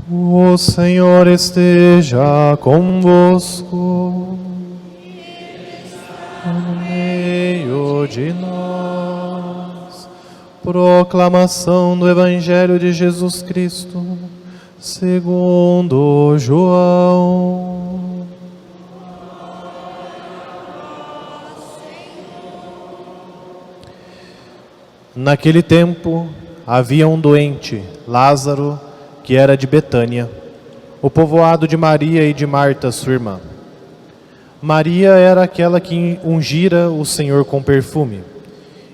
O Senhor esteja convosco. No meio de nós. Proclamação do Evangelho de Jesus Cristo, segundo João. Naquele tempo, havia um doente, Lázaro, que era de Betânia, o povoado de Maria e de Marta, sua irmã. Maria era aquela que ungira o Senhor com perfume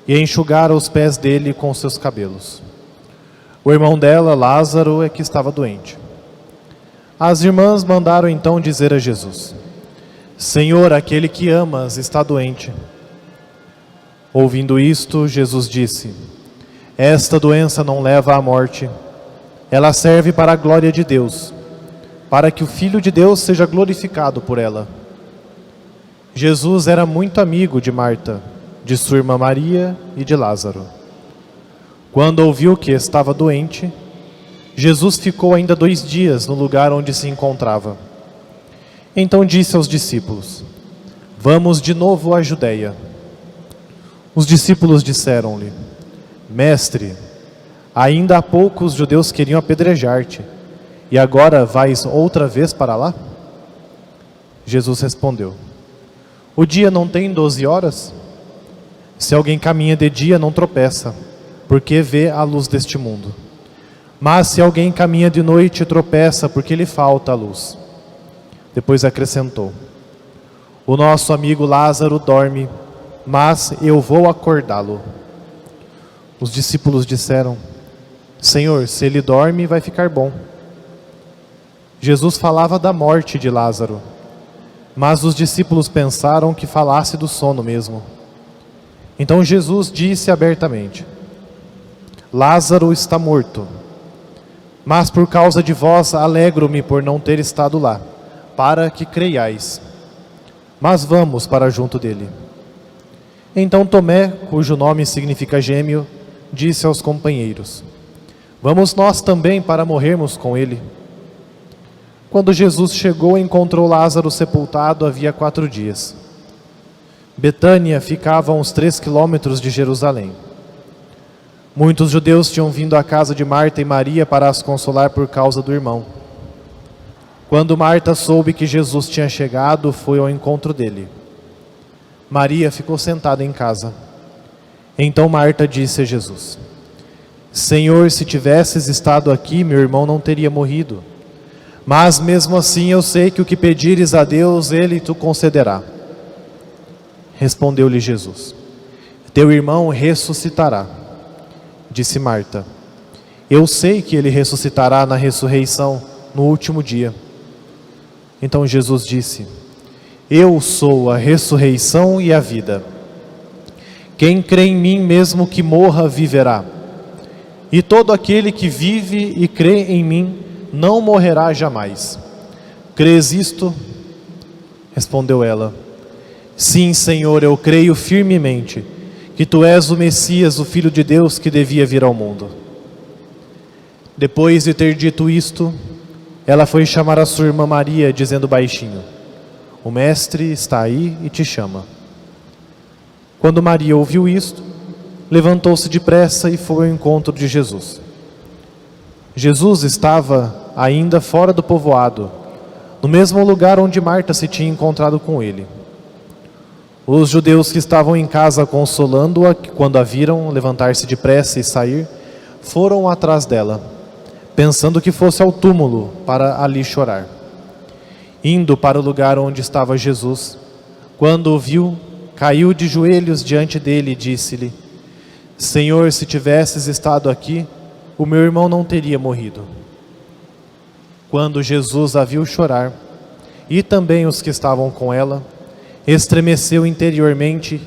e enxugara os pés dele com seus cabelos. O irmão dela, Lázaro, é que estava doente. As irmãs mandaram então dizer a Jesus: Senhor, aquele que amas está doente. Ouvindo isto, Jesus disse: Esta doença não leva à morte. Ela serve para a glória de Deus, para que o Filho de Deus seja glorificado por ela. Jesus era muito amigo de Marta, de sua irmã Maria e de Lázaro. Quando ouviu que estava doente, Jesus ficou ainda 2 dias no lugar onde se encontrava. Então disse aos discípulos: Vamos de novo à Judeia. Os discípulos disseram-lhe: Mestre, ainda há pouco os judeus queriam apedrejar-te, e agora vais outra vez para lá? Jesus respondeu: O dia não tem 12 horas? Se alguém caminha de dia, não tropeça, porque vê a luz deste mundo. Mas se alguém caminha de noite, tropeça, porque lhe falta a luz. Depois acrescentou: O nosso amigo Lázaro dorme, mas eu vou acordá-lo. Os discípulos disseram: Senhor, se ele dorme, vai ficar bom. Jesus falava da morte de Lázaro, mas os discípulos pensaram que falasse do sono mesmo. Então Jesus disse abertamente: Lázaro está morto, mas por causa de vós alegro-me por não ter estado lá, para que creiais. Mas vamos para junto dele. Então Tomé, cujo nome significa gêmeo, disse aos companheiros: Vamos nós também para morrermos com ele. Quando Jesus chegou, encontrou Lázaro sepultado havia 4 dias. Betânia ficava a uns 3 quilômetros de Jerusalém. Muitos judeus tinham vindo à casa de Marta e Maria para as consolar por causa do irmão. Quando Marta soube que Jesus tinha chegado, foi ao encontro dele. Maria ficou sentada em casa. Então Marta disse a Jesus: Senhor, se tivesses estado aqui, meu irmão não teria morrido. Mas mesmo assim eu sei que o que pedires a Deus, Ele te concederá. Respondeu-lhe Jesus: Teu irmão ressuscitará. Disse Marta: Eu sei que ele ressuscitará na ressurreição, no último dia. Então Jesus disse: Eu sou a ressurreição e a vida. Quem crê em mim, mesmo que morra, viverá. E todo aquele que vive e crê em mim, não morrerá jamais. Crês isto? Respondeu ela: Sim, Senhor, eu creio firmemente que Tu és o Messias, o Filho de Deus que devia vir ao mundo. Depois de ter dito isto, ela foi chamar a sua irmã Maria, dizendo baixinho: O Mestre está aí e te chama. Quando Maria ouviu isto, levantou-se depressa e foi ao encontro de Jesus. Jesus estava ainda fora do povoado, no mesmo lugar onde Marta se tinha encontrado com ele. Os judeus que estavam em casa consolando-a, quando a viram levantar-se depressa e sair, foram atrás dela, pensando que fosse ao túmulo para ali chorar. Indo para o lugar onde estava Jesus, quando o viu, caiu de joelhos diante dele e disse-lhe: Senhor, se tivesses estado aqui, o meu irmão não teria morrido. Quando Jesus a viu chorar, e também os que estavam com ela, estremeceu interiormente,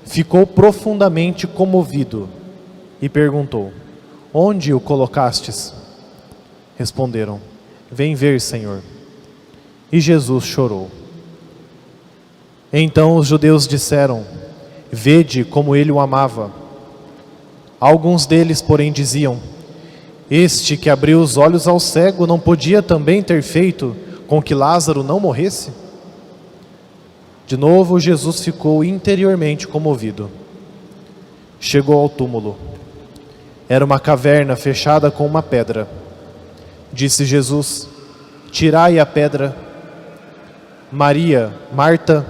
ficou profundamente comovido e perguntou: Onde o colocastes? Responderam: Vem ver, Senhor. E Jesus chorou. Então os judeus disseram: Vede como ele o amava. Alguns deles, porém, diziam: Este que abriu os olhos ao cego não podia também ter feito com que Lázaro não morresse? De novo, Jesus ficou interiormente comovido. Chegou ao túmulo. Era uma caverna fechada com uma pedra. Disse Jesus: tirai a pedra. Maria, Marta,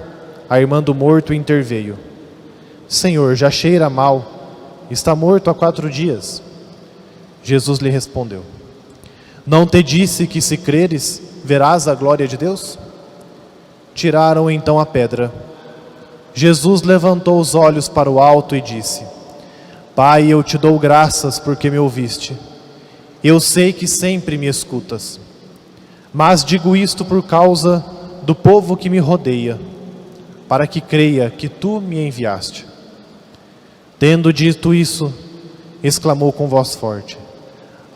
a irmã do morto, interveio. Senhor, já cheira mal. Está morto há 4 dias. Jesus lhe respondeu: não te disse que, se creres, verás a glória de Deus? Tiraram então a pedra. Jesus levantou os olhos para o alto e disse: Pai, eu te dou graças porque me ouviste. Eu sei que sempre me escutas. Mas digo isto por causa do povo que me rodeia, para que creia que tu me enviaste. Tendo dito isso, exclamou com voz forte: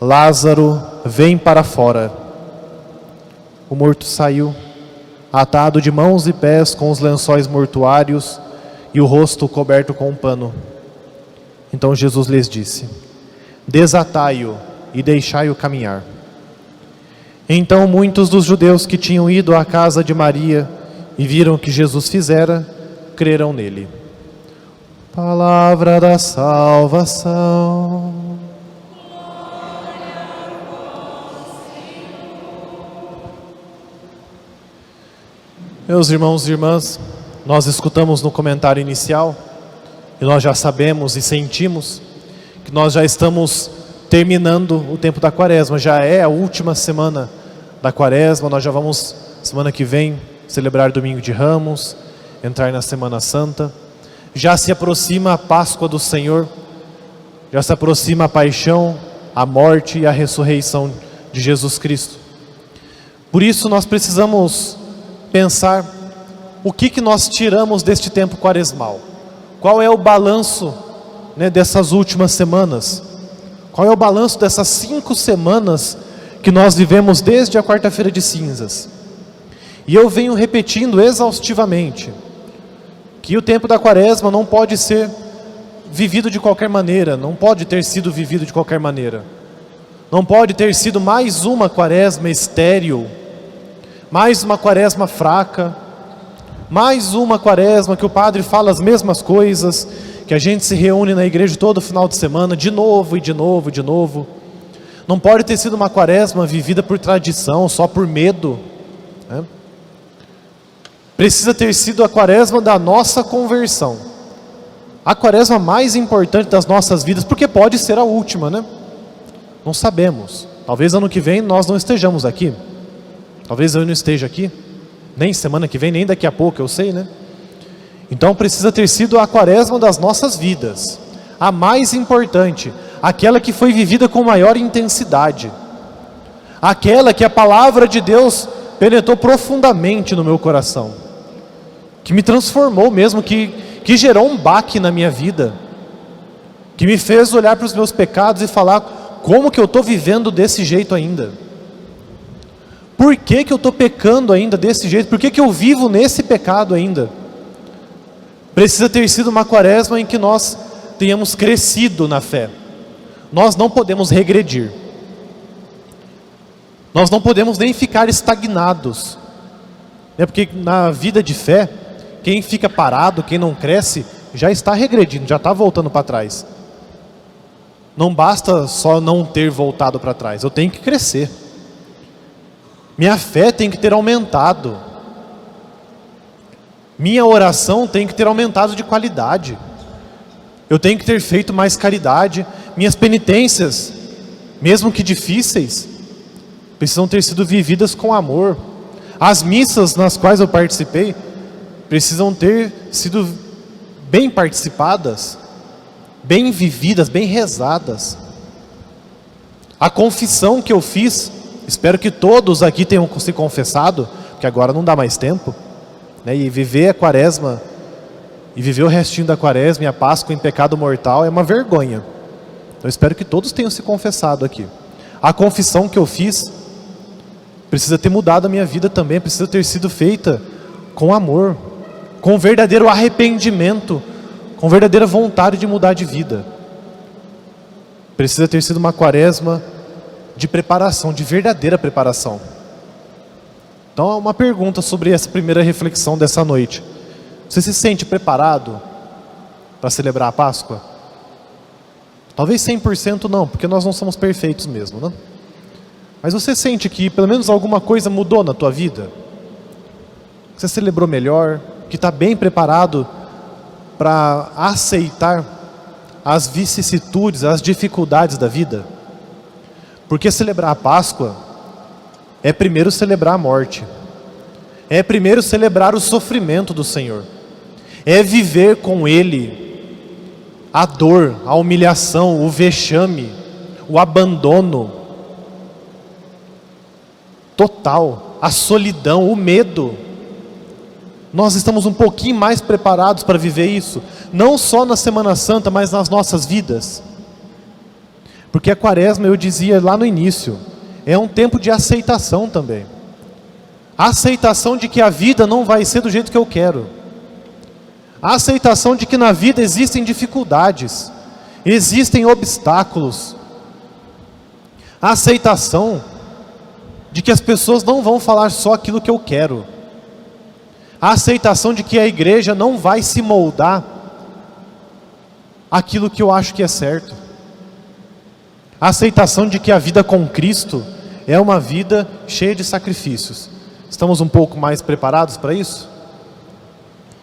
Lázaro, vem para fora. O morto saiu, atado de mãos e pés com os lençóis mortuários e o rosto coberto com um pano. Então Jesus lhes disse: desatai-o e deixai-o caminhar. Então muitos dos judeus que tinham ido à casa de Maria e viram o que Jesus fizera, creram nele. Palavra da salvação. Meus irmãos e irmãs, nós escutamos no comentário inicial, e nós já sabemos e sentimos que nós já estamos terminando o tempo da Quaresma, já é a última semana da Quaresma. Nós já vamos, semana que vem, celebrar Domingo de Ramos, entrar na Semana Santa. Já se aproxima a Páscoa do Senhor, já se aproxima a paixão, a morte e a ressurreição de Jesus Cristo. Por isso nós precisamos pensar o que nós tiramos deste tempo quaresmal. Qual é o balanço, dessas últimas semanas? Qual é o balanço dessas 5 semanas que nós vivemos desde a quarta-feira de cinzas? E eu venho repetindo exaustivamente que o tempo da Quaresma não pode ser vivido de qualquer maneira, não pode ter sido vivido de qualquer maneira. Não pode ter sido mais uma Quaresma estéril, mais uma Quaresma fraca, mais uma Quaresma que o padre fala as mesmas coisas, que a gente se reúne na igreja todo final de semana, de novo e de novo e de novo. Não pode ter sido uma Quaresma vivida por tradição, só por medo, Precisa ter sido a Quaresma da nossa conversão, a Quaresma mais importante das nossas vidas, porque pode ser a última, Não sabemos. Talvez ano que vem nós não estejamos aqui. Talvez eu não esteja aqui, nem semana que vem, nem daqui a pouco, eu sei, Então precisa ter sido a Quaresma das nossas vidas, a mais importante, aquela que foi vivida com maior intensidade, aquela que a palavra de Deus penetrou profundamente no meu coração, que me transformou mesmo, que gerou um baque na minha vida, que me fez olhar para os meus pecados e falar: como que eu estou vivendo desse jeito ainda? Por que eu estou pecando ainda desse jeito? Por que eu vivo nesse pecado ainda? Precisa ter sido uma Quaresma em que nós tenhamos crescido na fé. Nós não podemos regredir. Nós não podemos nem ficar estagnados. Porque na vida de fé, quem fica parado, quem não cresce, já está regredindo, já está voltando para trás. Não basta só não ter voltado para trás, eu tenho que crescer. Minha fé tem que ter aumentado. Minha oração tem que ter aumentado de qualidade. Eu tenho que ter feito mais caridade. Minhas penitências, mesmo que difíceis, precisam ter sido vividas com amor. As missas nas quais eu participei precisam ter sido bem participadas, bem vividas, bem rezadas. A confissão que eu fiz, espero que todos aqui tenham se confessado, porque agora não dá mais tempo, e viver a Quaresma, e viver o restinho da Quaresma e a Páscoa em pecado mortal é uma vergonha. Então espero que todos tenham se confessado aqui. A confissão que eu fiz precisa ter mudado a minha vida também, precisa ter sido feita com amor, com verdadeiro arrependimento, com verdadeira vontade de mudar de vida. Precisa ter sido uma Quaresma de preparação, de verdadeira preparação. Então, uma pergunta sobre essa primeira reflexão dessa noite. Você se sente preparado para celebrar a Páscoa? Talvez 100% não, porque nós não somos perfeitos mesmo, né? Mas você sente que pelo menos alguma coisa mudou na tua vida? Que você celebrou melhor? Que está bem preparado para aceitar as vicissitudes, as dificuldades da vida? Porque celebrar a Páscoa é primeiro celebrar a morte. É primeiro celebrar o sofrimento do Senhor. É viver com Ele a dor, a humilhação, o vexame, o abandono total, a solidão, o medo. Nós estamos um pouquinho mais preparados para viver isso, não só na Semana Santa, mas nas nossas vidas. Porque a Quaresma, eu dizia lá no início, é um tempo de aceitação também. A aceitação de que a vida não vai ser do jeito que eu quero. A aceitação de que na vida existem dificuldades, existem obstáculos. A aceitação de que as pessoas não vão falar só aquilo que eu quero. A aceitação de que a igreja não vai se moldar aquilo que eu acho que é certo. A aceitação de que a vida com Cristo é uma vida cheia de sacrifícios. Estamos um pouco mais preparados para isso?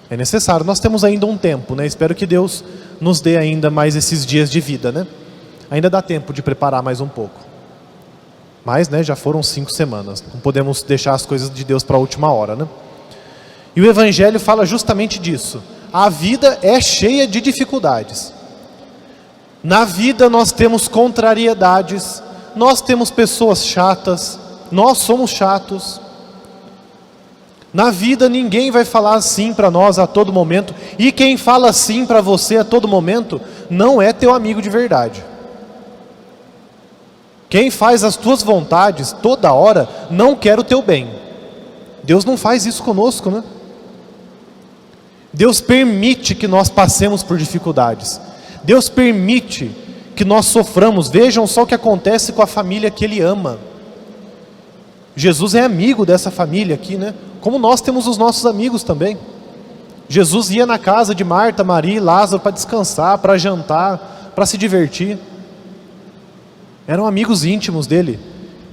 É necessário. Nós temos ainda um tempo, né? Espero que Deus nos dê ainda mais esses dias de vida, né? Ainda dá tempo de preparar mais um pouco. Mas, né, já foram 5 semanas. Não podemos deixar as coisas de Deus para a última hora, né? E o Evangelho fala justamente disso. A vida é cheia de dificuldades. Na vida nós temos contrariedades, nós temos pessoas chatas, nós somos chatos. Na vida ninguém vai falar sim para nós a todo momento, e quem fala sim para você a todo momento não é teu amigo de verdade. Quem faz as tuas vontades toda hora não quer o teu bem. Deus não faz isso conosco, né? Deus permite que nós passemos por dificuldades. Deus permite que nós soframos. Vejam só o que acontece com a família que Ele ama. Jesus é amigo dessa família aqui, né? Como nós temos os nossos amigos também. Jesus ia na casa de Marta, Maria e Lázaro para descansar, para jantar, para se divertir. Eram amigos íntimos dele.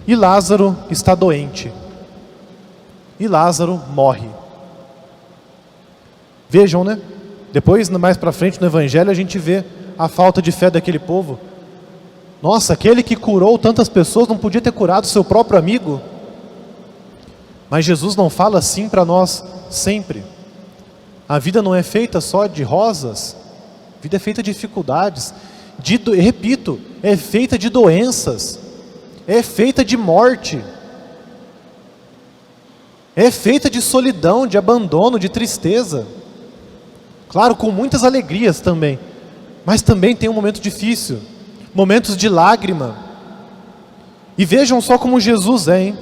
E Lázaro está doente. E Lázaro morre. Vejam, né? Depois, mais para frente no Evangelho, a gente vê a falta de fé daquele povo. Nossa, aquele que curou tantas pessoas não podia ter curado seu próprio amigo? Mas Jesus não fala assim para nós sempre. A vida não é feita só de rosas. A vida é feita de dificuldades. Repito, é feita de doenças. É feita de morte. É feita de solidão, de abandono, de tristeza. Claro, com muitas alegrias também. Mas também tem um momento difícil. Momentos de lágrima. E vejam só como Jesus é, hein?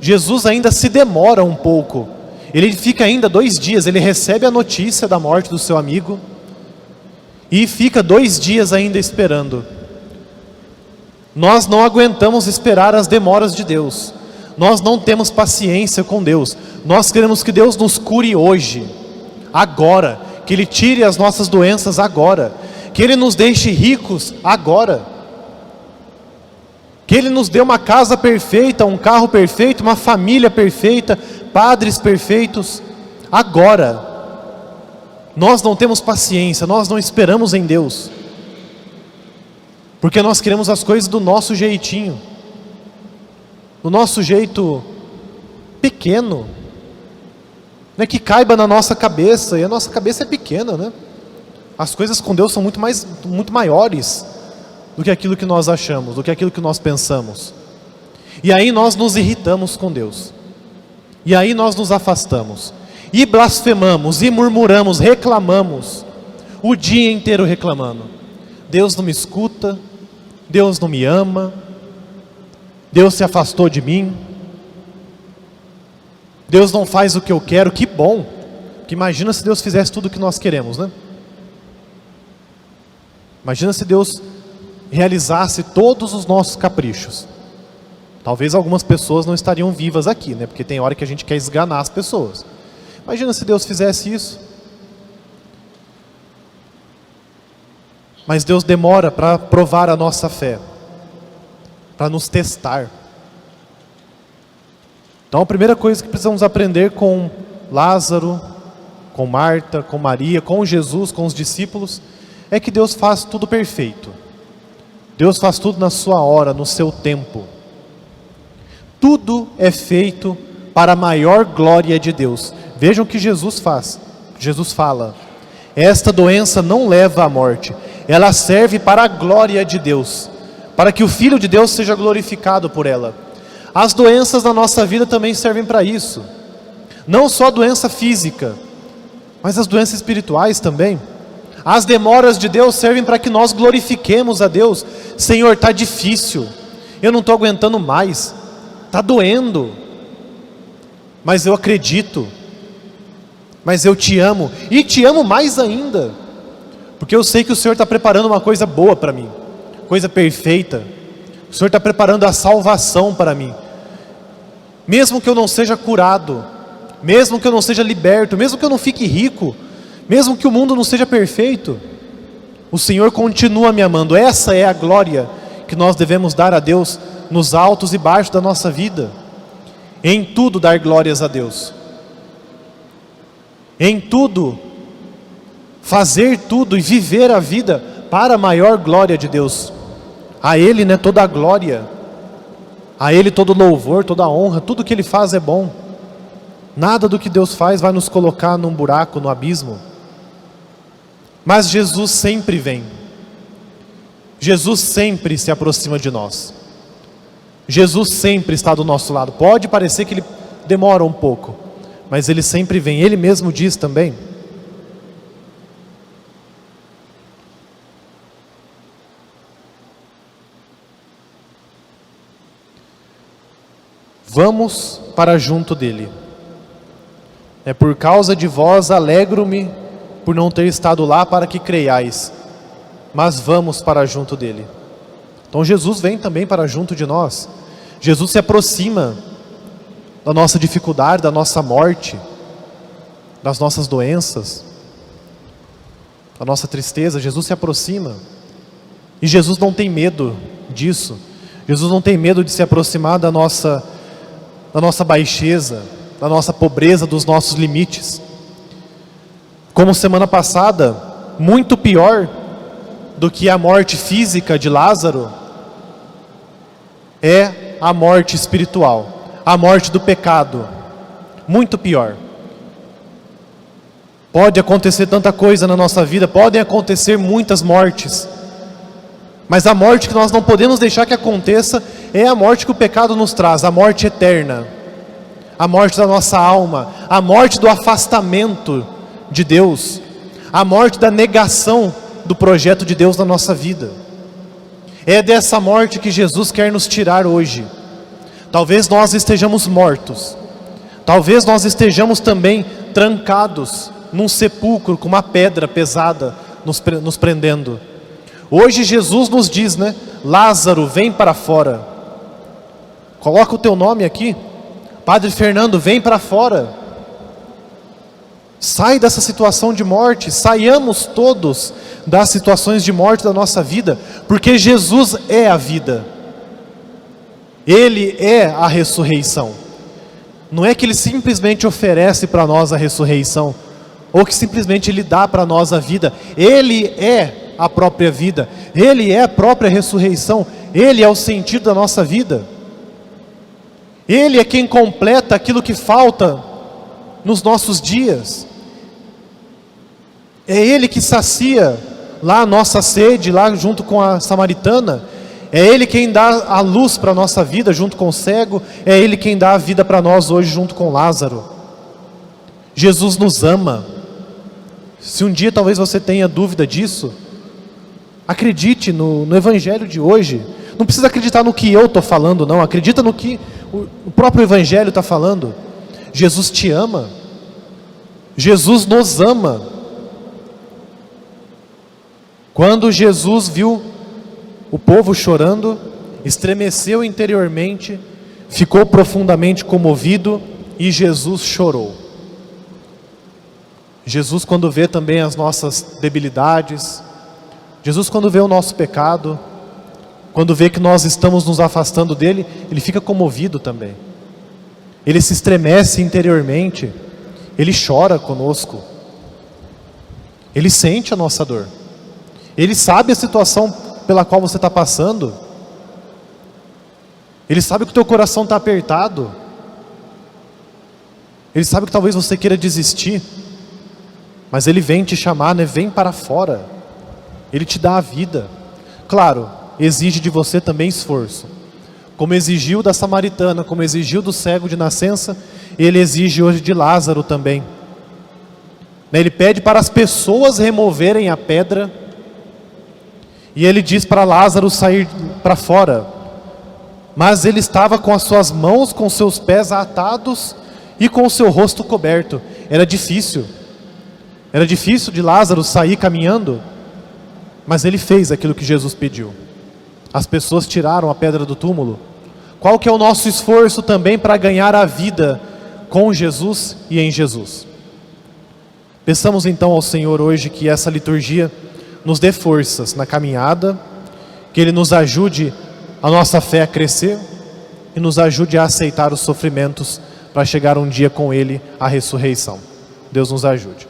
Jesus ainda se demora um pouco. Ele fica ainda 2 dias. Ele recebe a notícia da morte do seu amigo. E fica 2 dias ainda esperando. Nós não aguentamos esperar as demoras de Deus. Nós não temos paciência com Deus. Nós queremos que Deus nos cure hoje. Agora. Que Ele tire as nossas doenças agora. Que Ele nos deixe ricos agora. Que Ele nos dê uma casa perfeita, um carro perfeito, uma família perfeita, padres perfeitos, agora. Nós não temos paciência, nós não esperamos em Deus. Porque nós queremos as coisas do nosso jeitinho. Do nosso jeito pequeno. Não é que caiba na nossa cabeça, e a nossa cabeça é pequena, né? As coisas com Deus são muito maiores do que aquilo que nós achamos, do que aquilo que nós pensamos. E aí nós nos irritamos com Deus. E aí nós nos afastamos. E blasfemamos, e murmuramos, reclamamos. O dia inteiro reclamando. Deus não me escuta, Deus não me ama, Deus se afastou de mim. Deus não faz o que eu quero. Que bom. Porque imagina se Deus fizesse tudo o que nós queremos, né? Imagina se Deus realizasse todos os nossos caprichos. Talvez algumas pessoas não estariam vivas aqui, né? Porque tem hora que a gente quer esganar as pessoas. Imagina se Deus fizesse isso. Mas Deus demora para provar a nossa fé, para nos testar. Então a primeira coisa que precisamos aprender com Lázaro, com Marta, com Maria, com Jesus, com os discípulos, é que Deus faz tudo perfeito. Deus faz tudo na sua hora, no seu tempo. Tudo é feito para a maior glória de Deus. Vejam o que Jesus faz. Jesus fala: esta doença não leva à morte, ela serve para a glória de Deus, para que o Filho de Deus seja glorificado por ela. As doenças da nossa vida também servem para isso. Não só a doença física, mas as doenças espirituais também. As demoras de Deus servem para que nós glorifiquemos a Deus. Senhor, está difícil, eu não estou aguentando mais, está doendo, mas eu acredito, mas eu te amo, e te amo mais ainda, porque eu sei que o Senhor está preparando uma coisa boa para mim, coisa perfeita. O Senhor está preparando a salvação para mim. Mesmo que eu não seja curado, mesmo que eu não seja liberto, mesmo que eu não fique rico, mesmo que o mundo não seja perfeito, o Senhor continua me amando. Essa é a glória que nós devemos dar a Deus nos altos e baixos da nossa vida. Em tudo dar glórias a Deus. Em tudo, fazer tudo e viver a vida para a maior glória de Deus. A Ele, né, toda a glória, a Ele todo louvor, toda a honra, tudo que Ele faz é bom. Nada do que Deus faz vai nos colocar num buraco, no abismo. Mas Jesus sempre vem. Jesus sempre se aproxima de nós. Jesus sempre está do nosso lado. Pode parecer que Ele demora um pouco, mas Ele sempre vem. Ele mesmo diz também: vamos para junto dele. É por causa de vós alegro-me por não ter estado lá para que creiais, mas vamos para junto dele. Então Jesus vem também para junto de nós. Jesus se aproxima da nossa dificuldade, da nossa morte, das nossas doenças, da nossa tristeza. Jesus se aproxima. E Jesus não tem medo disso. Jesus não tem medo de se aproximar da nossa baixeza, da nossa pobreza, dos nossos limites. Como semana passada, muito pior do que a morte física de Lázaro é a morte espiritual, a morte do pecado. Muito pior. Pode acontecer tanta coisa na nossa vida, podem acontecer muitas mortes, mas a morte que nós não podemos deixar que aconteça é a morte que o pecado nos traz, a morte eterna, a morte da nossa alma, a morte do afastamento de Deus, a morte da negação do projeto de Deus na nossa vida. É dessa morte que Jesus quer nos tirar hoje. Talvez nós estejamos mortos, talvez nós estejamos também trancados num sepulcro com uma pedra pesada nos prendendo. Hoje Jesus nos diz, né? Lázaro, vem para fora. Coloca o teu nome aqui. Padre Fernando, vem para fora. Sai dessa situação de morte. Saiamos todos das situações de morte da nossa vida, porque Jesus é a vida. Ele é a ressurreição. Não é que Ele simplesmente oferece para nós a ressurreição, ou que simplesmente Ele dá para nós a vida. Ele é a própria vida. Ele é a própria ressurreição. Ele é o sentido da nossa vida. Ele é quem completa aquilo que falta nos nossos dias. É Ele que sacia lá a nossa sede, lá junto com a samaritana. É Ele quem dá a luz para a nossa vida junto com o cego. É Ele quem dá a vida para nós hoje junto com Lázaro. Jesus nos ama. Se um dia talvez você tenha dúvida disso, acredite no Evangelho de hoje. Não precisa acreditar no que eu estou falando, não. Acredita no que o próprio Evangelho está falando. Jesus te ama. Jesus nos ama. Quando Jesus viu o povo chorando, estremeceu interiormente ficou profundamente comovido e Jesus chorou. Jesus, quando vê também as nossas debilidades, Jesus, quando vê o nosso pecado, quando vê que nós estamos nos afastando dele, ele fica comovido também. Ele se estremece interiormente, ele chora conosco, ele sente a nossa dor, ele sabe a situação pela qual você está passando, ele sabe que o teu coração está apertado, ele sabe que talvez você queira desistir, mas ele vem te chamar, né? Vem para fora, ele te dá a vida. Claro, exige de você também esforço, como exigiu da samaritana, como exigiu do cego de nascença, ele exige hoje de Lázaro também. Ele pede para as pessoas removerem a pedra, e ele diz para Lázaro sair para fora, mas ele estava com as suas mãos, com seus pés atados e com o seu rosto coberto. Era difícil de Lázaro sair caminhando, mas ele fez aquilo que Jesus pediu. As pessoas tiraram a pedra do túmulo. Qual que é o nosso esforço também para ganhar a vida com Jesus e em Jesus? Peçamos então ao Senhor hoje que essa liturgia nos dê forças na caminhada, que Ele nos ajude a nossa fé a crescer e nos ajude a aceitar os sofrimentos para chegar um dia com Ele à ressurreição. Deus nos ajude.